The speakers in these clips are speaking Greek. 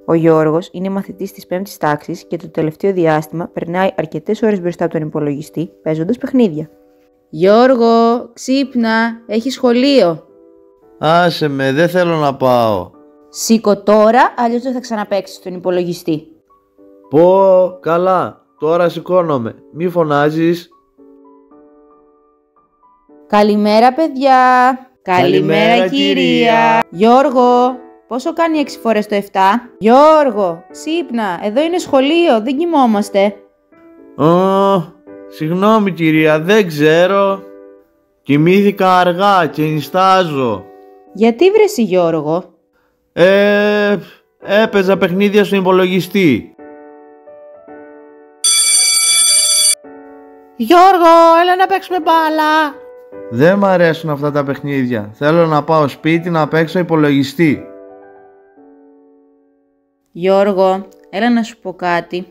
Ο Γιώργος είναι μαθητής της 5ης τάξης και το τελευταίο διάστημα περνάει αρκετές ώρες μπροστά από τον υπολογιστή παίζοντας παιχνίδια. Γιώργο, ξύπνα, έχει σχολείο. Άσε με, δεν θέλω να πάω. Σήκω τώρα, αλλιώς δεν θα ξαναπαίξεις στον υπολογιστή. Πω, καλά, τώρα σηκώνομαι. Μη φωνάζεις. Καλημέρα, παιδιά. Καλημέρα, κυρία. Γιώργο, πόσο κάνει 6 φορές το 7? Γιώργο, ξύπνα, εδώ είναι σχολείο, δεν κοιμόμαστε. Συγγνώμη κυρία, δεν ξέρω. Κοιμήθηκα αργά και νιστάζω. Γιατί βρεσαι, Γιώργο? Έπαιζα παιχνίδια στον υπολογιστή. Γιώργο, έλα να παίξουμε μπάλα. Δεν μ' αρέσουν αυτά τα παιχνίδια. Θέλω να πάω σπίτι να παίξω υπολογιστή. Γιώργο, έλα να σου πω κάτι.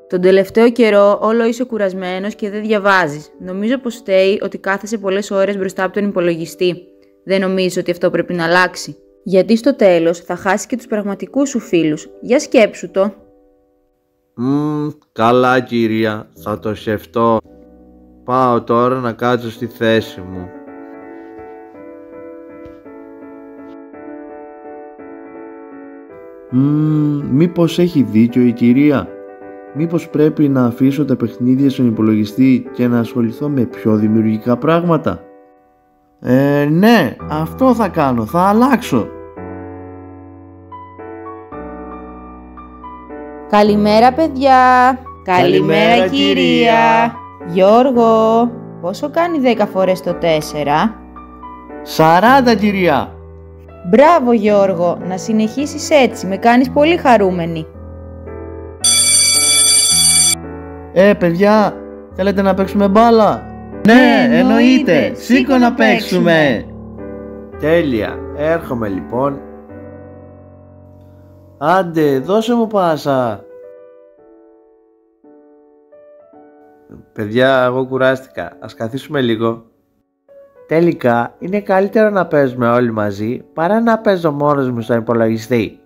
Τον τελευταίο καιρό όλο είσαι κουρασμένος και δεν διαβάζεις. Νομίζω πως φταίει ότι κάθεσαι πολλές ώρες μπροστά από τον υπολογιστή. Δεν νομίζεις ότι αυτό πρέπει να αλλάξει? Γιατί στο τέλος θα χάσεις και τους πραγματικούς σου φίλους. Για σκέψου το. Καλά κυρία, θα το σκεφτώ. Πάω τώρα να κάτσω στη θέση μου. Μήπως έχει δίκιο η κυρία? Μήπως πρέπει να αφήσω τα παιχνίδια στον υπολογιστή και να ασχοληθώ με πιο δημιουργικά πράγματα? Ναι, αυτό θα κάνω, θα αλλάξω. Καλημέρα, παιδιά. Καλημέρα, κυρία. Γιώργο, πόσο κάνει 10 φορές το 4? 40 κυρία. Μπράβο, Γιώργο, να συνεχίσεις έτσι, με κάνεις πολύ χαρούμενη. Παιδιά, θέλετε να παίξουμε μπάλα? Ναι, εννοείται. Σήκω να παίξουμε. Τέλεια, έρχομαι λοιπόν. Άντε, δώσε μου πάσα. Παιδιά, εγώ κουράστηκα. Ας καθίσουμε λίγο. Τελικά, είναι καλύτερο να παίζουμε όλοι μαζί παρά να παίζω μόνος μου στον υπολογιστή.